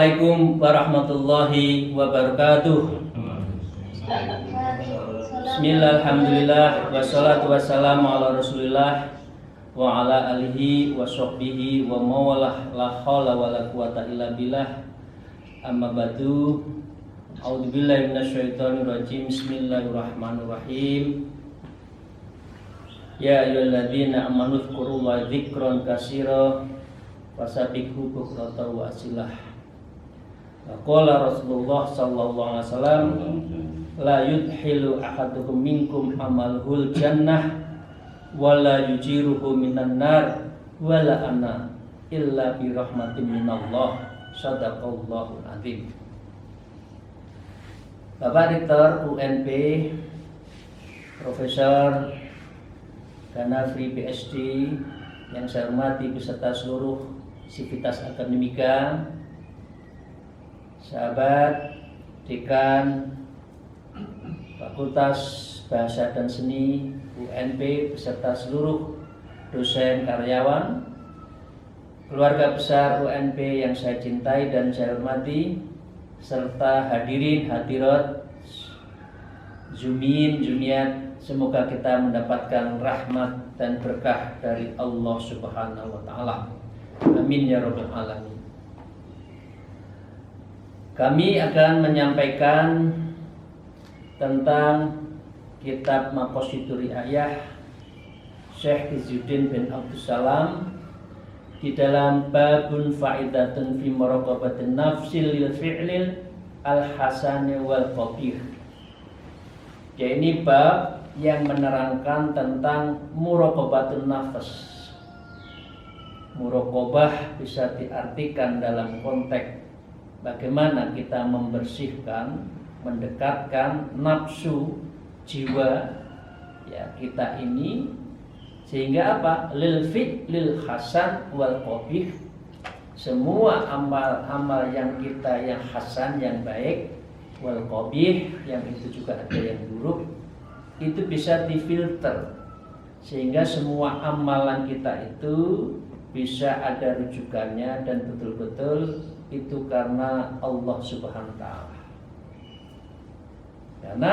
Assalamualaikum warahmatullahi wabarakatuh. Bismillah, alhamdulillah, wassalatu wassalamu ala rasulillah wa ala alihi wa sahbihi wa mawalah, la hawla wa la quwata illa billah. Amma ba'du. A'udzubillahi minasyaitonir rajim. Bismillahirrahmanirrahim. Ya ayyuhalladzina amanu dzkurullaha dzikran katsira wasabiqu bukratan wa asilah. Qala Rasulullah sallallahu alaihi wasallam, la yudhilu ahadukum minkum amalhul jannah wala yujiruhu minan nar wala ana illa bi rahmatin minallah. Shadaqallahul azim. Bapak Rektor UNP Profesor Ganafri PhD yang saya hormati beserta seluruh sivitas akademika, sahabat dekan Fakultas Bahasa dan Seni UNP beserta seluruh dosen karyawan, keluarga besar UNP yang saya cintai dan saya hormati, serta hadirin hadirat Zumin Zumiat, semoga kita mendapatkan rahmat dan berkah dari Allah Subhanahu wa taala. Amin ya rabbal alamin. Kami akan menyampaikan tentang kitab Maqasidul Ri'ayah Syekh Izzuddin bin Abdussalam di dalam babun faidatun fi muraqabatin nafsil lil fi'lil al-hasani wal qabih. Ya, ini bab yang menerangkan tentang muraqabatun nafs. Muraqabah bisa diartikan dalam konteks bagaimana kita membersihkan, mendekatkan nafsu jiwa ya kita ini, sehingga apa? Lil fi'lil hasan wal qabih. Semua amal-amal yang kita yang hasan, yang baik, wal qabih, yang itu juga ada yang buruk, itu bisa difilter sehingga semua amalan kita itu bisa ada rujukannya dan betul-betul itu karena Allah Subhanahu wa taala. Karena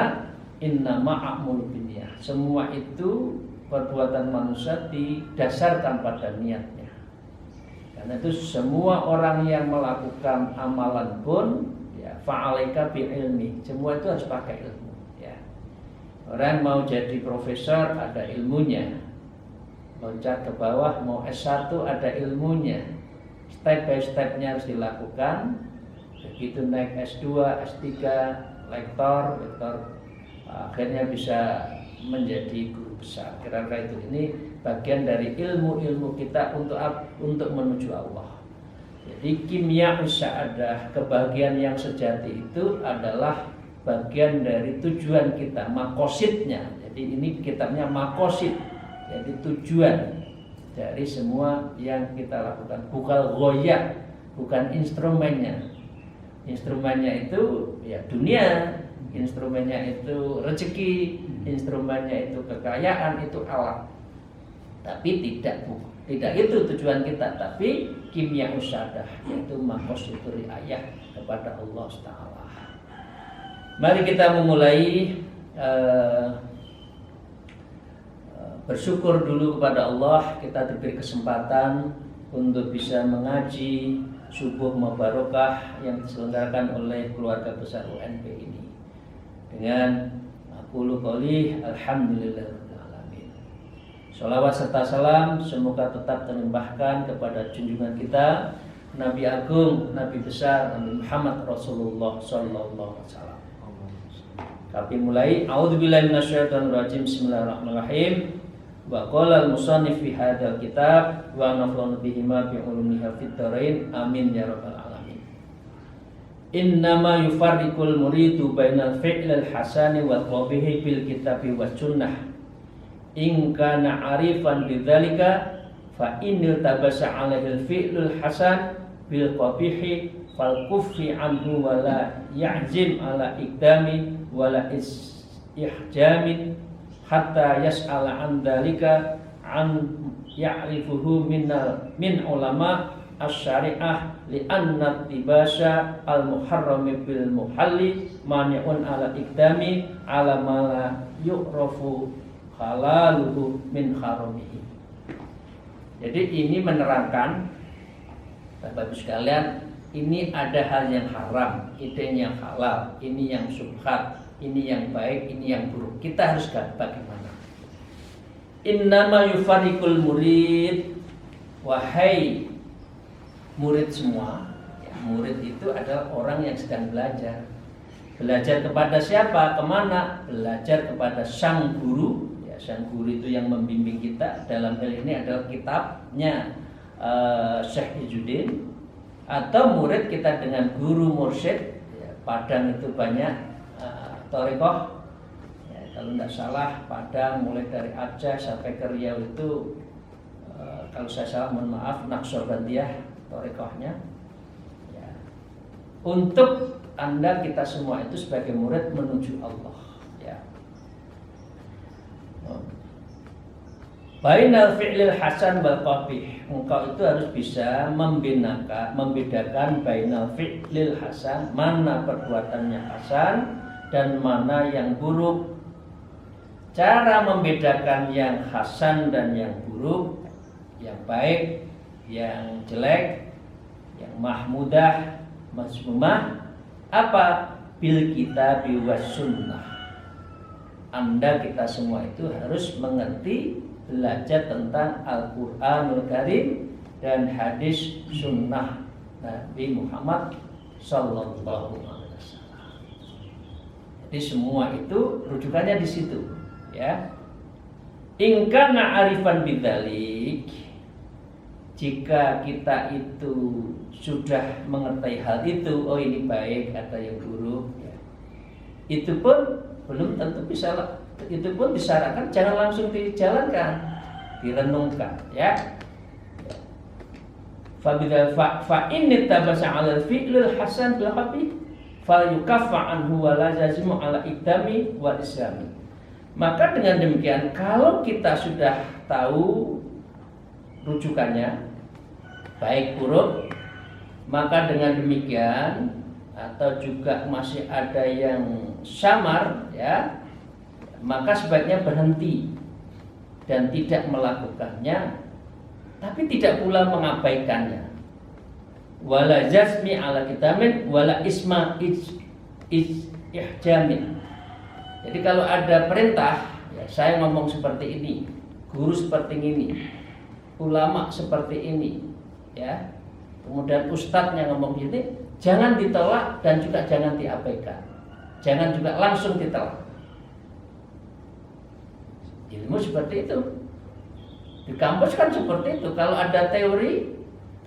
innama a'malu binniyat. Semua itu perbuatan manusia didasarkan pada niatnya. Karena itu semua orang yang melakukan amalan pun ya fa'alaika bi ilmi. Semua itu harus pakai ilmu ya. Orang mau jadi profesor ada ilmunya. Loncat ke bawah mau S1 ada ilmunya. Step by stepnya harus dilakukan. Begitu naik S2, S3, lektor, akhirnya bisa menjadi guru besar. Kira-kira itu. Ini bagian dari ilmu-ilmu kita untuk menuju Allah. Jadi kimia sa'adah, kebahagiaan yang sejati itu adalah bagian dari tujuan kita, makosidnya. Jadi ini kitabnya makosid. Jadi tujuan dari semua yang kita lakukan, bukan ghoyah, bukan instrumennya. Instrumennya itu ya dunia, instrumennya itu rezeki, instrumennya itu kekayaan, itu alam. Tapi tidak itu tujuan kita, tapi kimia usyadah, yaitu maqasidul ri'ayah kepada Allah Taala. Mari kita memulai bersyukur dulu kepada Allah. Kita diberi kesempatan untuk bisa mengaji subuh mubarakah yang diselenggarakan oleh keluarga besar UNP ini. Dengan aqulu qouli alhamdulillahirabbil alamin. Shalawat serta salam semoga tetap terlimpahkan kepada junjungan kita Nabi Agung, Nabi besar, Nabi Muhammad Rasulullah sallallahu alaihi wasallam. Kami mulai a'udzubillahi minasyaitonir rajim. Bismillahirrahmanirrahim. Wa qala al-musannif fi hadzal kitab wa nafa'ana bihi ma bi ulumiha fid dharain. Amin ya rabbal alamin. Innama yufarriqul muridu bainal fi'lil hasani wal qabihi bil kitabi was sunnah. In kana 'arifan bidzalika fa innil tabasa 'alaihil fi'lul hasan bil qabihi fal kuffi anhu wa la ya'zim ala iqdami wa la ihjamin hatta yas'ala an dzalika an ya'rifuhu min ulama asy-syari'ah li'anna tibasa al-muharrami bil muhalli mani'un ala iqdami ala ma la yu'rafu halaluhu min haramihi. Jadi ini menerangkan Bapak Ibu sekalian, ini ada hal yang haram, ini yang halal, ini yang syubhat, ini yang baik, ini yang buruk. Kita harus bagaimana? Innama yufarriqul murid, wahai murid semua. Ya, murid itu adalah orang yang sedang belajar. Belajar kepada siapa? Kemana? Belajar kepada sang guru. Ya, sang guru itu yang membimbing kita. Dalam hal ini adalah kitabnya Syekh Izzuddin, atau murid kita dengan guru mursyid. Ya, Padang itu banyak thariqah. Ya, kalau tidak salah Padang mulai dari Aceh sampai ke Riau itu kalau saya salah mohon maaf, Naqsyabandiyah thariqahnya. Ya. Untuk Anda kita semua itu sebagai murid menuju Allah. Ya. Bainal fi'lil hasan wal qabih. Engkau itu harus bisa membedakan bainal fi'lil hasan, mana perbuatannya hasan dan mana yang buruk. Cara membedakan yang hasan dan yang buruk, yang baik, yang jelek, yang mahmudah, mazmumah, apa? Bil kitab was sunnah. Anda kita semua itu harus mengerti, belajar tentang Al-Quranul Karim dan hadis sunnah Nabi Muhammad Sallallahu Alaihi Wasallam. Jadi semua itu rujukannya di situ, ya. In kana arifan bidzalik, jika kita itu sudah mengerti hal itu, oh ini baik atau yang buruk, ya. Itu pun belum tentu bisa. Itu pun disarankan jangan langsung dijalankan, direnungkan, ya. Fa inni tabasa 'ala al-fi'lil hasan bil qabih fa yukaffa anhu wa la yazimu 'ala iqdami wal islami. Maka dengan demikian, kalau kita sudah tahu rujukannya baik buruk, maka dengan demikian atau juga masih ada yang samar, ya, maka sebaiknya berhenti dan tidak melakukannya, tapi tidak pula mengabaikannya. Wala jazmi ala kitamin wala isma ihjamin. Jadi kalau ada perintah, ya saya ngomong seperti ini, guru seperti ini, ulama seperti ini, ya. Kemudian ustadznya ngomong gini, jangan ditolak dan juga jangan diabaikan. Jangan juga langsung ditolak. Ilmu seperti itu. Di kampus kan seperti itu. Kalau ada teori,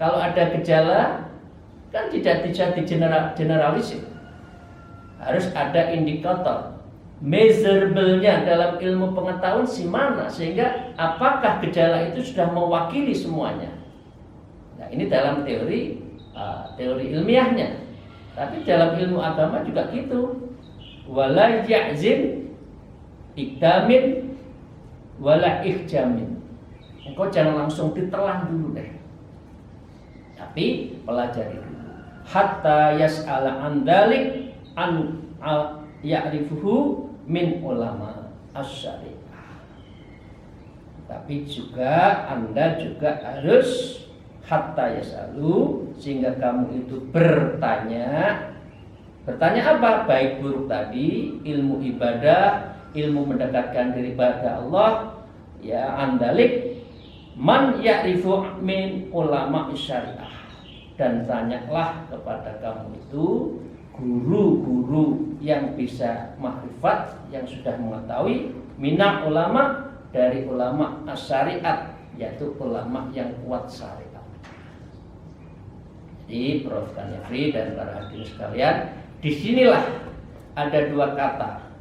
kalau ada gejala, kan tidak bisa digeneralisir. Harus ada indikator, measurable-nya dalam ilmu pengetahuan si mana, sehingga apakah gejala itu sudah mewakili semuanya. Nah, ini dalam teori ilmiahnya. Tapi dalam ilmu agama juga gitu. Wala ya'zim ikdamin wala ihjamin. Engkau jangan langsung ditelan dulu deh, tapi pelajari dulu. Hatta yas'ala an dalik an ya'rifuhu min ulama asy-syari'ah. Tapi juga Anda juga harus hatta yas'alu, sehingga kamu itu bertanya. Bertanya apa? Baik buruk tadi, ilmu ibadah, ilmu mendekatkan diri pada Allah, ya, andalik man ya'rifu min ulama syariah, dan tanyalah kepada kamu itu guru-guru yang bisa makrifat, yang sudah mengetahui minang ulama, dari ulama syariat, yaitu ulama yang kuat syariat. Jadi Prof. Kanifri dan para hadirin sekalian, disinilah ada dua kata,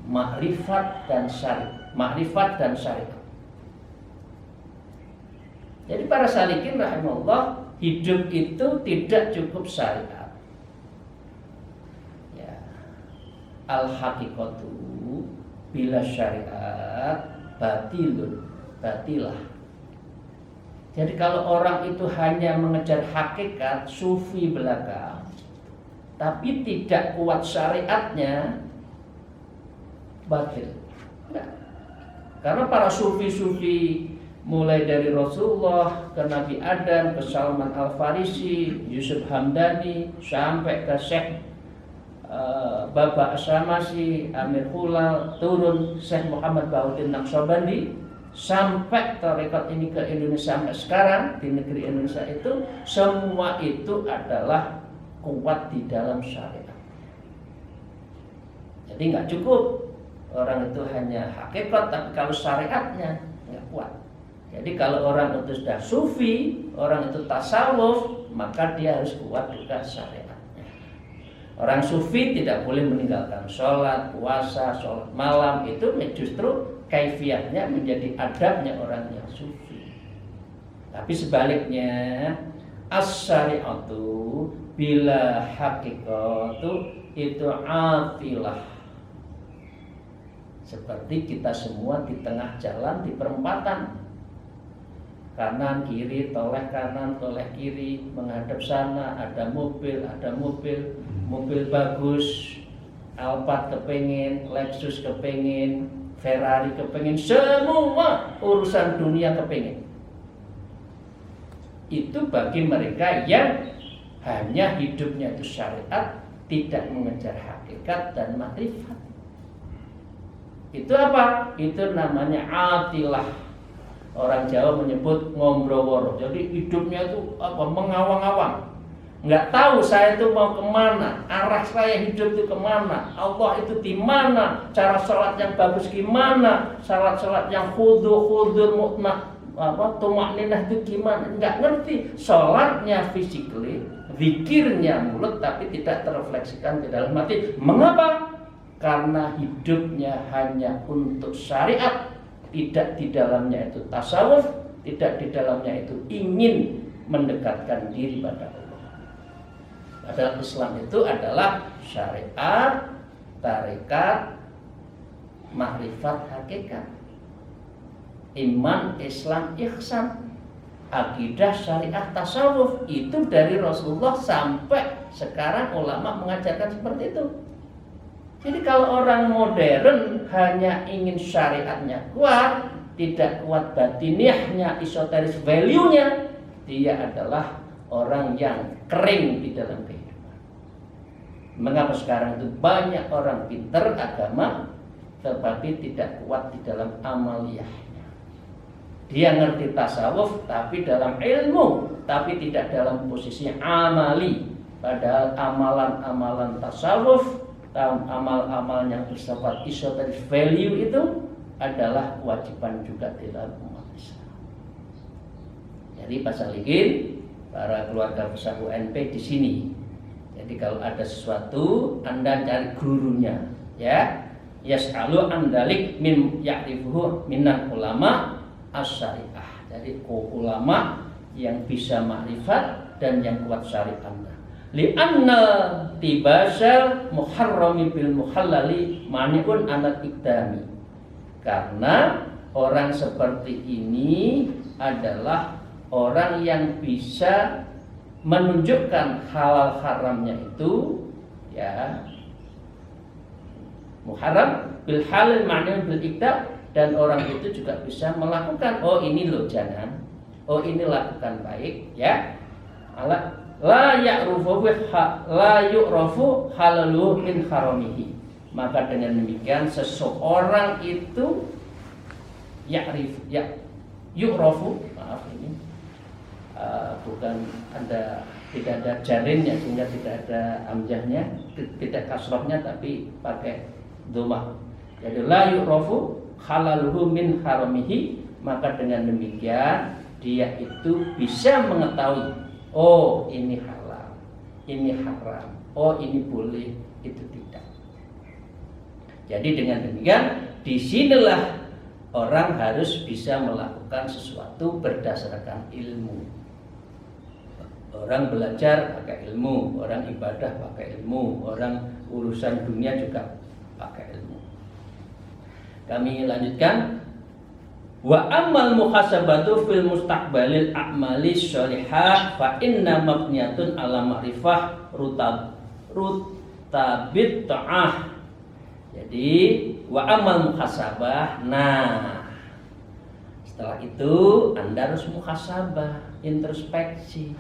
makrifat dan syariat. Makrifat dan syariat. Jadi para salikin rahimahullah, hidup itu tidak cukup syariat. Ya. Al-haqiqatu bila syariat batilun, batilah. Jadi kalau orang itu hanya mengejar hakikat, sufi belaka, tapi tidak kuat syariatnya, batil. Enggak. Karena para sufi-sufi mulai dari Rasulullah ke Nabi Adam, ke Salman Al-Farisi, Yusuf Hamdani, sampai ke Syekh Baba Asyamasi, Amir Hulal, turun Syekh Muhammad Bahuddin Naqsyabandi, sampai tarekat ini ke Indonesia sampai sekarang di negeri Indonesia itu, semua itu adalah kuat di dalam syariat. Jadi nggak cukup orang itu hanya hakikat, tapi kalau syariatnya nggak kuat. Jadi kalau orang itu sudah sufi, orang itu tasawuf, maka dia harus kuat juga syariatnya. Orang sufi tidak boleh meninggalkan sholat, puasa, sholat malam, itu justru kaifiatnya menjadi adabnya orang yang sufi. Tapi sebaliknya, as-syari'atu bila hakikatu itu atilah. Seperti kita semua di tengah jalan, di perempatan, kanan kiri, toleh kanan, toleh kiri, menghadap sana, ada mobil bagus, Alphard kepengin, Lexus kepengin, Ferrari kepengin, semua urusan dunia kepengin. Itu bagi mereka yang hanya hidupnya itu syariat, tidak mengejar hakikat dan makrifat. Itu apa? Itu namanya atilah. Orang Jawa menyebut ngombroworo. Jadi hidupnya itu mengawang-awang. Nggak tahu saya itu mau kemana, arah saya hidup itu kemana, Allah itu di mana, cara sholat yang bagus gimana, sholat yang khudur mutma, tumakninah itu gimana, nggak ngerti. Sholatnya physically, zikirnya mulut, tapi tidak terrefleksikan di dalam hati. Mengapa? Karena hidupnya hanya untuk syariat, tidak di dalamnya itu tasawuf, tidak di dalamnya itu ingin mendekatkan diri pada Allah. Padahal Islam itu adalah syariat, tarekat, makrifat, hakikat. Iman, Islam, ihsan, akidah, syariat, tasawuf. Itu dari Rasulullah sampai sekarang ulama mengajarkan seperti itu. Jadi kalau orang modern hanya ingin syariatnya kuat, tidak kuat batiniahnya, esoteris value-nya, dia adalah orang yang kering di dalam kehidupan. Mengapa sekarang itu banyak orang pintar agama tetapi tidak kuat di dalam amaliyahnya. Dia ngerti tasawuf tapi dalam ilmu, tapi tidak dalam posisi amali. Padahal amalan-amalan tasawuf, amal-amal yang bersifat esoteric value itu adalah kewajiban juga di dalam umat Islam. Jadi Pak Salikin, para keluarga besar UNP di sini. Jadi kalau ada sesuatu, Anda cari gurunya, ya. Yas'alu andalik min ya'rifuhu minan ulama as-syariah. Jadi ulama yang bisa makrifat dan yang kuat syariatnya. Li'anna tibasal muharrami bil muhallali mani'un anat ikdami. Karena orang seperti ini adalah orang yang bisa menunjukkan halal haramnya itu, ya, muharram bil halal ma'niun bil ikdam, dan orang itu juga bisa melakukan, oh ini loh jangan, oh ini lakukan baik, ya. La yu'rafu halalu min haramihi. Maka dengan demikian seseorang itu yu'rafu, maaf ini bukan tidak ada jarinnya sehingga tidak ada amjahnya, tidak kasrohnya, tapi pakai dhammah. Jadi la yu'rafu halaluhu min haramihi. Maka dengan demikian dia itu bisa mengetahui, oh ini halal, ini haram, oh ini boleh, itu tidak. Jadi dengan demikian disinilah orang harus bisa melakukan sesuatu berdasarkan ilmu. Orang belajar pakai ilmu, orang ibadah pakai ilmu, orang urusan dunia juga pakai ilmu. Kami lanjutkan. Wa ammal muhasabatu fil mustaqbalil a'mali sholihah fa inna mabniyatun ala ma'rifah rutabit ta'ah. Jadi wa ammal muhasabah. Nah, setelah itu Anda harus muhasabah, introspeksi.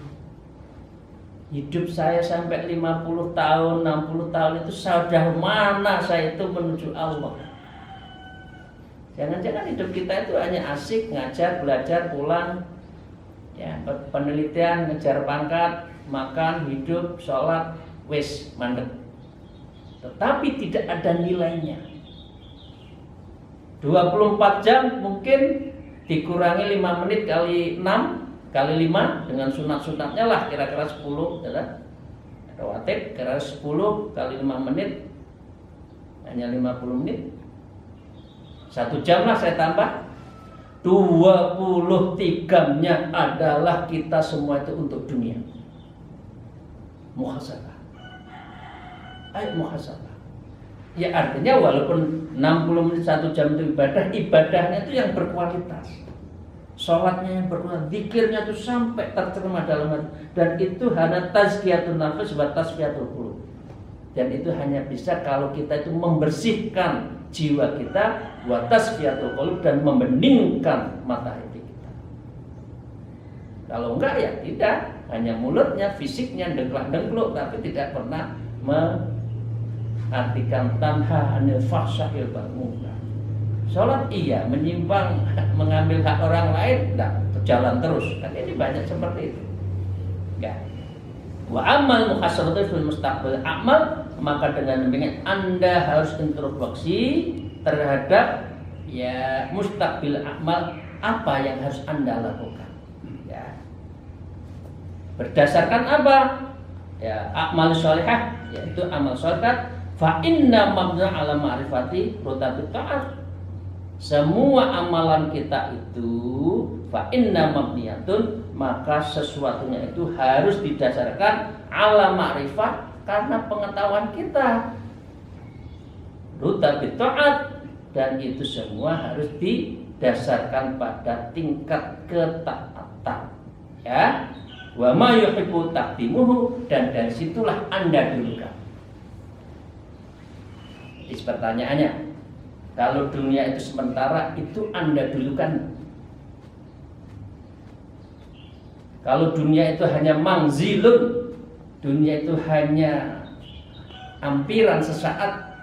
Hidup saya sampai 50 tahun, 60 tahun itu sudah mana saya itu menuju Allah. Jangan-jangan hidup kita itu hanya asik, ngajar, belajar, pulang, ya, penelitian, ngejar pangkat, makan, hidup, sholat, wis, mandek. Tetapi tidak ada nilainya. 24 jam mungkin dikurangi 5 menit kali 6 kali 5 dengan sunat-sunatnya lah, kira-kira 10, ya, rawatib, kira-kira 10 kali 5 menit hanya 50 menit. 1 jam lah saya tambah. 23-nya adalah kita semua itu untuk dunia. Muhasabah. Ayo muhasabah. Ya artinya walaupun 60 menit 1 jam itu ibadah, ibadahnya itu yang berkualitas. Sholatnya yang berkualitas, zikirnya itu sampai tercermah dalam hati. Dan itu hanya tazkiyatun nafs wa tasfiyatul qulub. Dan itu hanya bisa kalau kita itu membersihkan jiwa kita, wa tasfiyatul qulub, dan membeningkan mata hati kita. Kalau enggak ya tidak, hanya mulutnya, fisiknya dengklak-dengkluk, tapi tidak pernah mengartikan tanha anil fahsya'il munkar. Sholat iya, menyimpang, mengambil hak orang lain, enggak, jalan terus. Kan ini banyak seperti itu. Ya. Wa amal muhasabatu fil mustaqbal amal, maka dengan demikian Anda harus introspeksi terhadap ya mustaqbil amal, apa yang harus Anda lakukan. Ya. Berdasarkan apa? Ya, amal sholihah, yaitu amal sholihah. Fa inna mabna ala ma'rifati rutabit ta'at. Semua amalan kita itu fa inna mabniyatun, maka sesuatunya itu harus didasarkan ala ma'rifah, karena pengetahuan kita. Rutabit ta'at, dan itu semua harus didasarkan pada tingkat ketaatan. Ya. Wa ma yuhibbu taqdimuhu, dan dari situlah Anda dulukan. Ini pertanyaannya. Kalau dunia itu sementara, itu Anda dulukan. Kalau dunia itu hanya mangzilun, dunia itu hanya ampiran sesaat,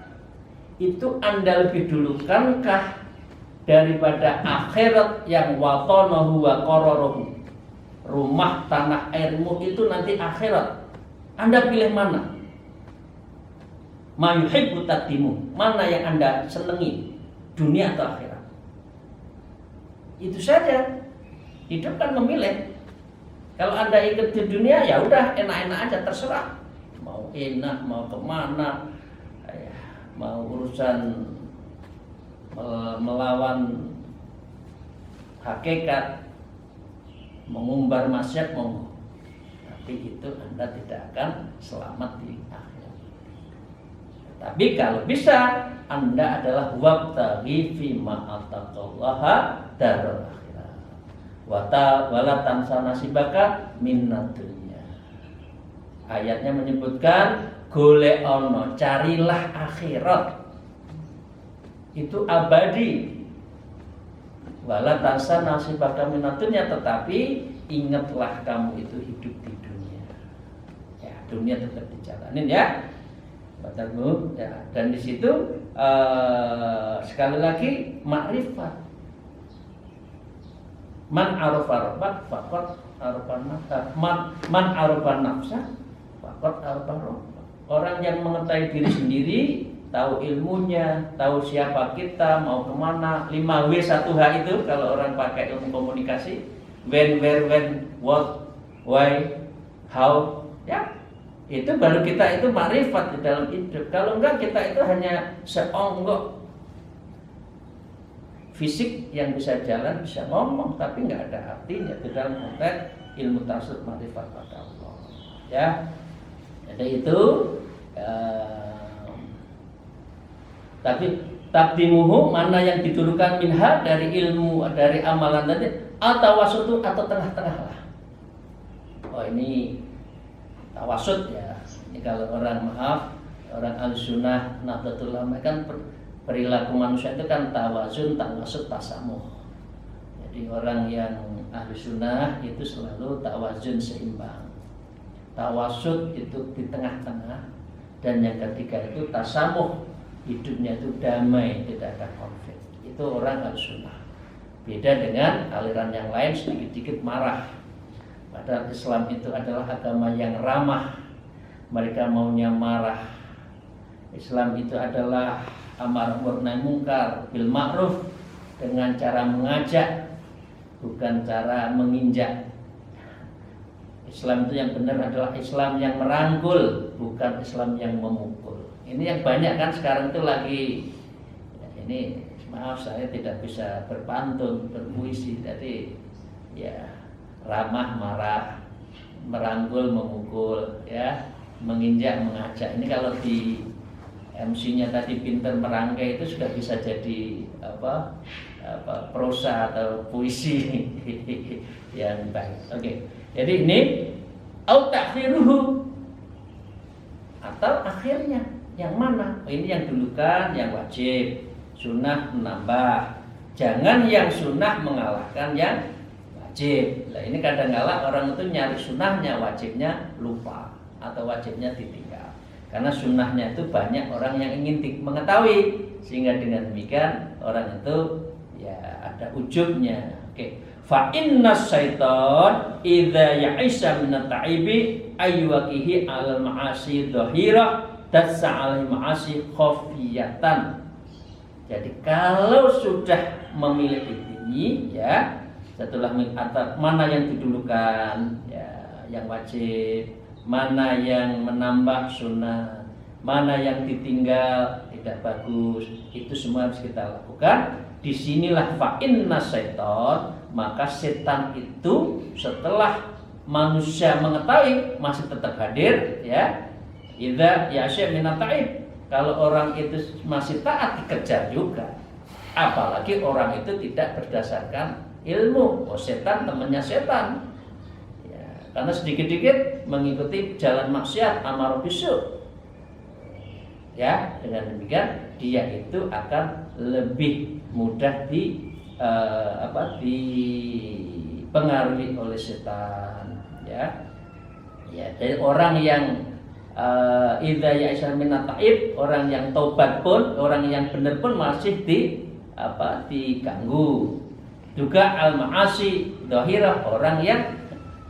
itu Anda lebih dulukankah daripada akhirat yang watanahu wa qararahu? Rumah tanah airmu itu nanti akhirat. Anda pilih mana? Ma yuhibbu taqdimu, mana yang Anda senangi, dunia atau akhirat? Itu saja. Hidup kan memilih. Kalau Anda ikut di dunia, ya udah enak-enak aja, terserah. Mau enak, mau kemana, mau urusan melawan hakikat, mengumbar maksiat, monggo. Tapi itu Anda tidak akan selamat di akhirat. Tapi kalau bisa, Anda adalah wabtaghi fima ataqallaha darul akhirat. Wala tansa nasibaka minnad dunya. Ayatnya menyebutkan golek-ono, carilah akhirat. Itu abadi. Wala tansa nasibaka minnad dunya, tetapi ingatlah kamu itu hidup di dunia. Ya, dunia tetap dijalanin ya. Ya, dan di situ sekali lagi makrifat. Man arafa rabbak faqad arafa nafsa. Man arafa nafsa faqad arafa rabbak. Orang yang mengetahui diri sendiri, tahu ilmunya, tahu siapa kita, mau kemana. 5W 1H itu kalau orang pakai ilmu komunikasi. When, where, when, what, why, how, ya. Itu baru kita itu makrifat di dalam hidup. Kalau enggak, kita itu hanya seonggok fisik yang bisa jalan, bisa ngomong, tapi enggak ada artinya di dalam konteks ilmu tasawuf makrifat pada Allah. Ya, jadi itu Tapi takdimuhu mana yang didulukan minha dari ilmu, dari amalan tadi, atau wasutu atau tengah-tengah lah. Oh ini tawasud ya. Ini kalau orang orang al-sunnah Nahdlatul Ulama kan perilaku manusia itu kan tawazun, tawasud, tasamuh. Jadi orang yang ahli sunnah itu selalu tawazun, seimbang. Tawasud itu di tengah-tengah, dan yang ketiga itu tasamuh, hidupnya itu damai, tidak ada konflik. Itu orang ahli sunnah. Beda dengan aliran yang lain sedikit-sedikit marah. Padahal Islam itu adalah agama yang ramah. Mereka maunya marah. Islam itu adalah amar ma'ruf nahi munkar, bil ma'ruf, dengan cara mengajak, bukan cara menginjak. Islam itu yang benar adalah Islam yang merangkul, bukan Islam yang memukul. Ini yang banyak kan sekarang itu lagi ya, ini maaf saya tidak bisa berpantun, berpuisi, jadi ya ramah marah, merangkul memukul, ya menginjak mengajak. Ini kalau di MC-nya tadi pinter merangkai itu sudah bisa jadi apa prosa atau puisi yang baik. Oke. Jadi ini au ta'khiruhu, atau akhirnya yang mana? Oh, ini yang dulukan yang wajib, sunnah menambah. Jangan yang sunnah mengalahkan yang wajib. Nah, ini kadang-kala orang itu nyari sunnahnya, wajibnya lupa atau wajibnya ditinggal. Karena sunnahnya itu banyak orang yang ingin mengetahui, sehingga dengan demikian orang itu ya ada ujubnya. Oke. Fa inna syaitan idza ya'isa min at-ta'ibi ayyukihi 'alal ma'asi dhahirah dasa 'alal ma'asi khafiyatan. Jadi kalau sudah memilih ini ya, setelah mana yang didulukan ya, yang wajib, mana yang menambah sunnah, mana yang ditinggal tidak bagus, itu semua harus kita lakukan. Disinilah fa inna syaitan, maka setan itu setelah manusia mengetahui masih tetap hadir ya. Idza yasya minat ta'ib, kalau orang itu masih taat dikejar juga. Apalagi orang itu tidak berdasarkan ilmu. Oh, setan temannya setan. Ya, karena sedikit-sedikit mengikuti jalan maksiat, amar bisu. Ya, dengan demikian dia itu akan lebih mudah dipengaruhi oleh setan. Ya, jadi orang yang idza ya'isa minat ta'ib, orang yang taubat pun, orang yang benar pun masih diganggu. Juga al-ma'asi dhahirah, orang yang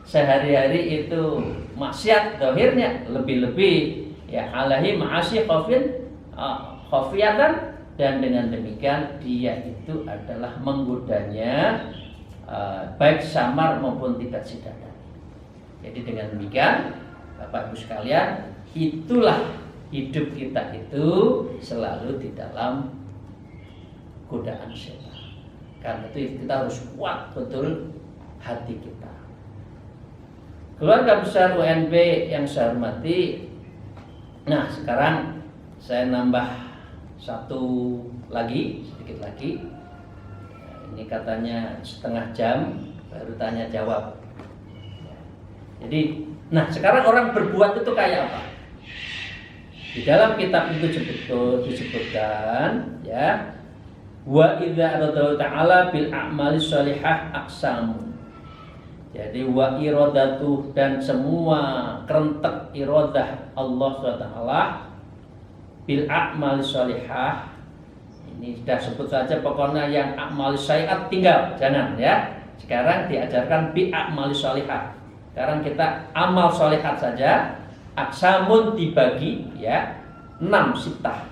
sehari-hari itu maksiat dhahirnya lebih-lebih ya, alahi ma'asi khafiyatan, dan dengan demikian dia itu adalah menggodanya baik samar maupun tidak sadar. Jadi dengan demikian Bapak Ibu sekalian, itulah hidup kita itu selalu di dalam godaan setan. Karena itu kita harus kuat betul hati kita. Keluarga besar UNB yang saya hormati, nah sekarang saya nambah satu lagi, sedikit lagi. Ini katanya setengah jam baru tanya jawab. Jadi, nah sekarang orang berbuat itu kayak apa? Di dalam kitab itu disebutkan ya, wa idza aradallahu ta'ala bil a'mali shalihah aqsam. Jadi wa iradatu, dan semua kerentek iradah Allah SWT bil a'mali shalihah. Ini sudah sebut saja, pokoknya yang a'mali shalihah tinggal, jangan ya. Sekarang diajarkan bi a'mali shalihah. Sekarang kita amal sholihat saja. Aksamun dibagi ya 6 sitah.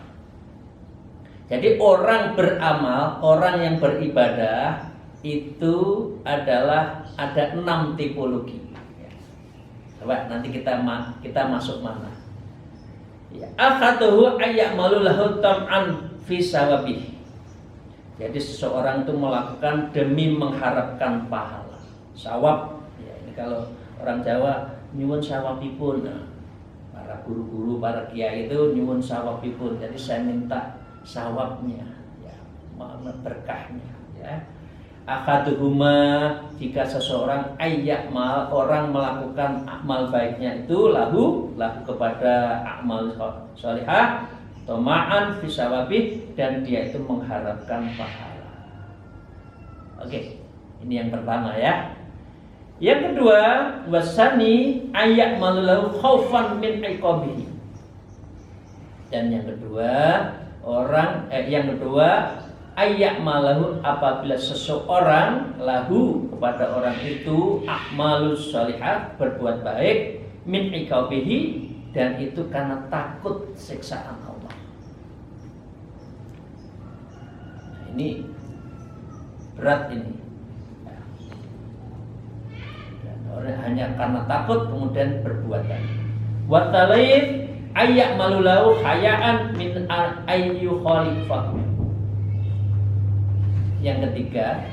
Jadi orang beramal, orang yang beribadah itu adalah ada 6 tipologi. Coba nanti kita masuk mana? Ya, akhatuhu ayyamalu lahu tam'an fi sawabih. Jadi seseorang itu melakukan demi mengharapkan pahala, sawab. Ya, ini kalau orang Jawa nyuwun sawabipun. Nah, para guru-guru, para kiai itu nyuwun sawabipun. Jadi saya minta sawabnya, ya, berkahnya, ya. Akaduhuma, jika seseorang ayyamal, orang melakukan amal baiknya itu lahu kepada amal sholihah, toma'an fisawabih, dan dia itu mengharapkan pahala. Oke, ini yang pertama ya. Yang kedua, wasani ayyamal lahu khaufan min iqabihi. Dan yang kedua, ayyak malahu, apabila seseorang lahu kepada orang itu akmalus sholihah, berbuat baik, min iqabihi, dan itu karena takut siksaan Allah. Nah, ini berat ini. Dan orang hanya karena takut kemudian berbuat baik. Wa talaid ayyak malulahu hayaan min ayyu khalifahu. Yang ketiga,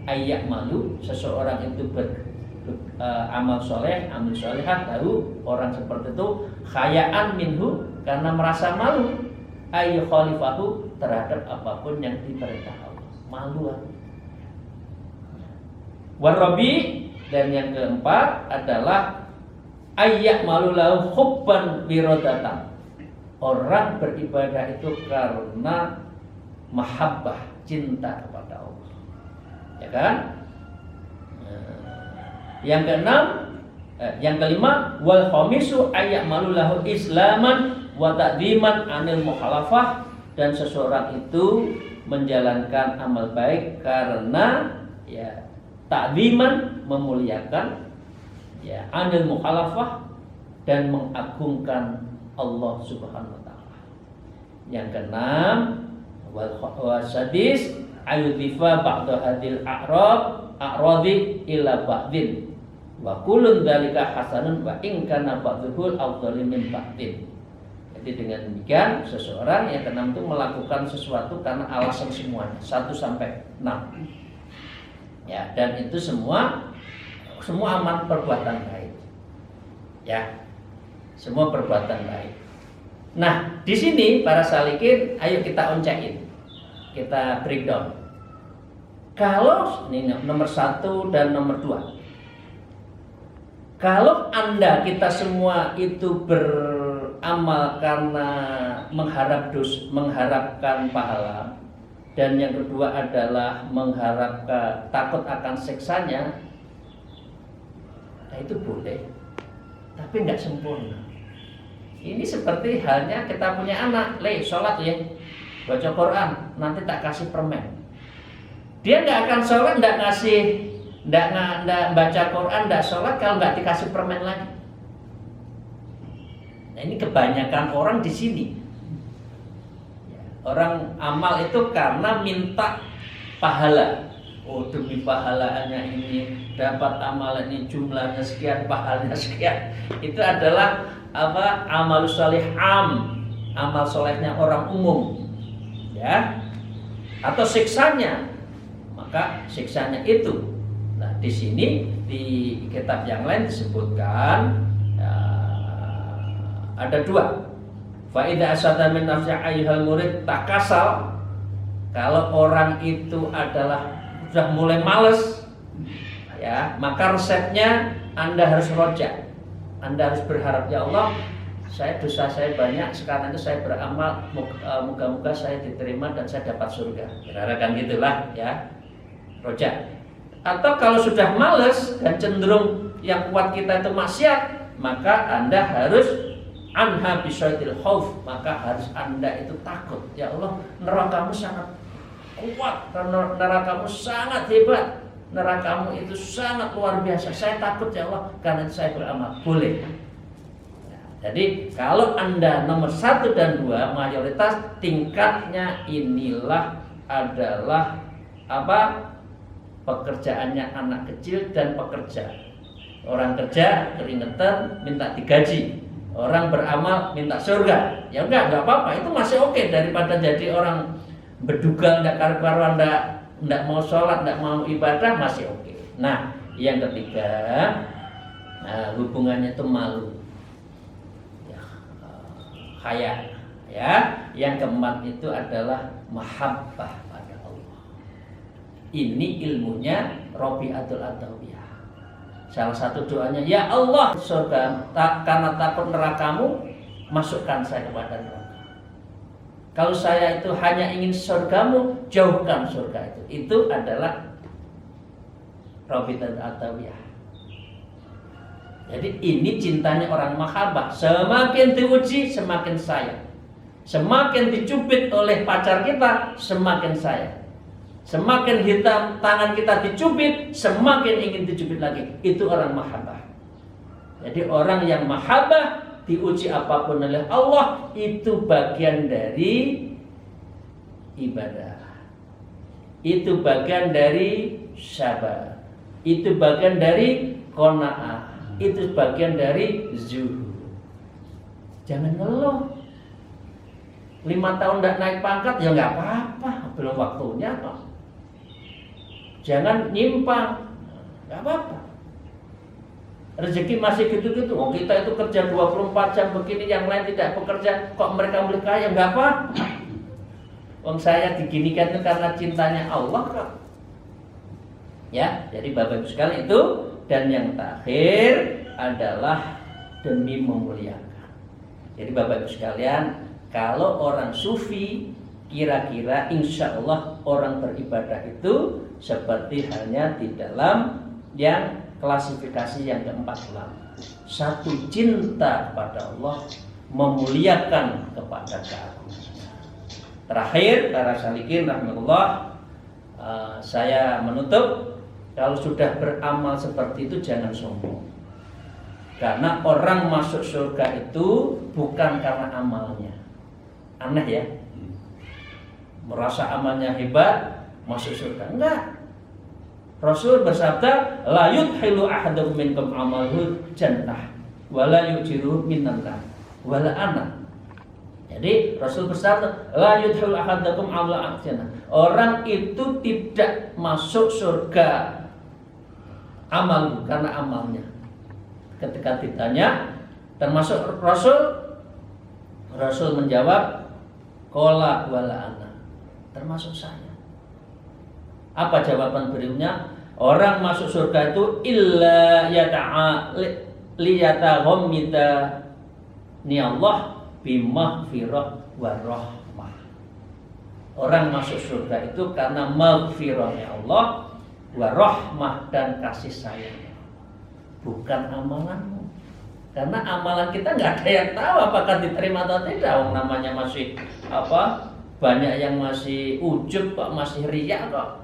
ayyak malu, seseorang itu amal soleh, amal solehah, tahu orang seperti itu khayaan minhu, karena merasa malu, ayyu khalifahu, terhadap apapun yang diperintah Allah, malu. Warabi, dan yang keempat adalah ayyak malu lahu hubban birodatan, orang beribadah itu karena mahabbah, cinta kepada Allah, ya kan? Yang kelima, wal khamisu ayyak malu lahu islaman wa ta'dziman anil mukhalafah, dan seseorang itu menjalankan amal baik karena ya ta'dziman, memuliakan, ya anil mukhalafah, dan mengagungkan Allah Subhanahu wa taala. Yang keenam, wal sadis ayudhifa ba'da hadil a'radi ila ba'din wa kullun dzalika hasanun wa in kana ba'dhuhul afdhalu min ba'din. Jadi dengan demikian seseorang yang keenam itu melakukan sesuatu karena alasan semuanya 1 sampai 6. Ya, dan itu semua amal perbuatan baik. Ya. Semua perbuatan baik. Nah, di sini para salikin, ayo kita oncekin, kita breakdown. Kalau ini nomor 1 dan nomor 2, kalau Anda kita semua itu beramal karena mengharapkan pahala, dan yang kedua adalah mengharapkan takut akan siksanya, nah itu boleh, tapi nggak sempurna. Ini seperti halnya kita punya anak, sholat ya, baca Quran, nanti tak kasih permen. Dia nggak akan sholat, nggak baca Quran, nggak sholat kalau nggak dikasih permen lagi. Nah, ini kebanyakan orang di sini. Orang amal itu karena minta pahala. Oh, demi pahalanya ini dapat amalan ini jumlahnya sekian, pahalanya sekian. Itu adalah amal soleh amal solehnya orang umum, ya, atau siksanya, maka siksanya itu. Nah, di sini di kitab yang lain disebutkan ada 2. Fa idza asada min nafsi ayyuhal murid takasal, kalau orang itu adalah sudah mulai males, ya, maka resepnya Anda harus rojak. Anda harus berharap, ya Allah, dosa saya banyak, sekarang itu saya beramal, moga-moga saya diterima dan saya dapat surga. Kira-kira gitulah, ya, rojak. Atau kalau sudah males dan cenderung yang kuat kita itu maksiat, maka Anda harus anha bisyaitil khauf, maka harus Anda itu takut. Ya Allah, nerakamu sangat kuat, nerakamu sangat hebat, nerakamu itu sangat luar biasa. Saya takut ya Allah, karena itu saya beramal. Boleh. Nah, jadi kalau Anda nomor 1 dan 2 mayoritas tingkatnya inilah adalah pekerjaannya anak kecil dan pekerja. Orang kerja keringetan minta digaji, orang beramal minta surga. Ya enggak apa-apa, itu masih oke daripada jadi orang berduga enggak karuan, enggak mau sholat, enggak mau ibadah, masih oke. Nah, yang ketiga, hubungannya itu malu, ya, haya, Ya, yang keempat itu adalah mahabbah pada Allah. Ini ilmunya Rabi'atul Adawiyah. Salah satu doanya, ya Allah, surga karena takut nerakamu, masukkan saya kepada neraka. Kalau saya itu hanya ingin surgamu, jauhkan surga itu. Itu adalah Rabi'atul Adawiyah. Jadi ini cintanya orang mahabbah. Semakin diuji, semakin sayang. Semakin dicubit oleh pacar kita, semakin sayang. Semakin hitam tangan kita dicubit, semakin ingin dicubit lagi. Itu orang mahabbah. Jadi orang yang mahabbah, diuji apapun oleh Allah, itu bagian dari ibadah. Itu bagian dari sabar. Itu bagian dari qanaah. Itu bagian dari zuhud. Jangan ngeluh. 5 tahun tidak naik pangkat, ya nggak apa-apa, belum waktunya kok. Jangan nyimpang, nggak apa-apa. Rezeki masih gitu-gitu. Oh, kita itu kerja 24 jam begini, yang lain tidak bekerja, kok mereka boleh kaya, nggak apa-apa. Wong saya diginikan itu karena cintanya Allah kok. Ya, jadi Bapak Ibu sekalian itu. Dan yang terakhir adalah demi memuliakan. Jadi Bapak Ibu sekalian, kalau orang sufi, kira-kira insya Allah orang beribadah itu seperti halnya di dalam yang klasifikasi yang keempat ulama. Satu, cinta kepada Allah, memuliakan kepada keagungan. Terakhir, para salikin rahmatullah, saya menutup. Kalau sudah beramal seperti itu jangan sombong. Karena orang masuk surga itu bukan karena amalnya. Aneh ya. Merasa amalnya hebat masuk surga. Enggak. Rasul bersabda, la yudkhilu ahadukum minkum amaluhu jannah wa la yujiru minan nar wala ana. Jadi Rasul bersabda, la yudkhilu ahadukum amaluhu jannah. Orang itu tidak masuk surga amal karena amalnya. Ketika ditanya termasuk Rasul menjawab, qala wala ana, termasuk saya. Apa jawaban berikutnya? Orang masuk surga itu illa yata'a liyataghammida ni Allah bimaghfirah wa rahmah. Orang masuk surga itu karena maghfirahnya Allah, wa rahmah dan kasih sayangnya, bukan amalanmu. Karena amalan kita nggak ada yang tahu apakah diterima atau tidak. Namanya masih banyak yang masih ujub kok, masih riya kok.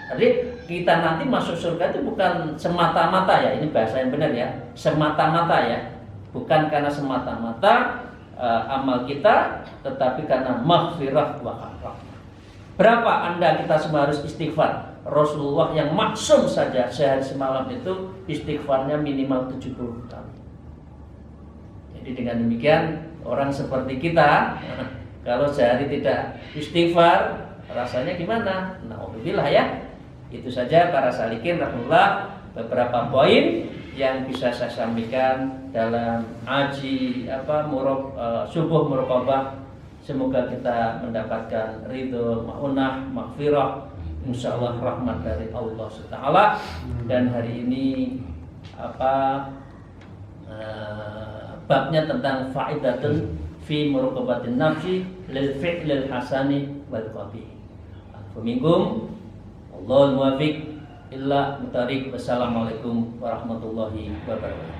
Jadi kita nanti masuk surga itu bukan semata-mata ya, ini bahasa yang benar ya, semata-mata ya, bukan karena semata-mata amal kita, tetapi karena maghfirah wa rahmah. Berapa Anda kita semua harus istighfar? Rasulullah yang maksum saja sehari semalam itu istighfarnya minimal 70 kali. Jadi dengan demikian orang seperti kita kalau sehari tidak istighfar rasanya gimana? Nauzubillah ya. Itu saja para salikin rahmatullah, beberapa poin yang bisa saya sampaikan dalam aji subuh muraqabah. Semoga kita mendapatkan ridho, ma'unah, maghfirah, insyaallah rahmat dari Allah Ta'ala. Dan hari ini babnya tentang faidatun fi muraqabatin nafsi lil fi'lil hasani wal qabih. Minkum Allahul muwaffiq illa mutarik. Wassalamualaikum warahmatullahi wabarakatuh.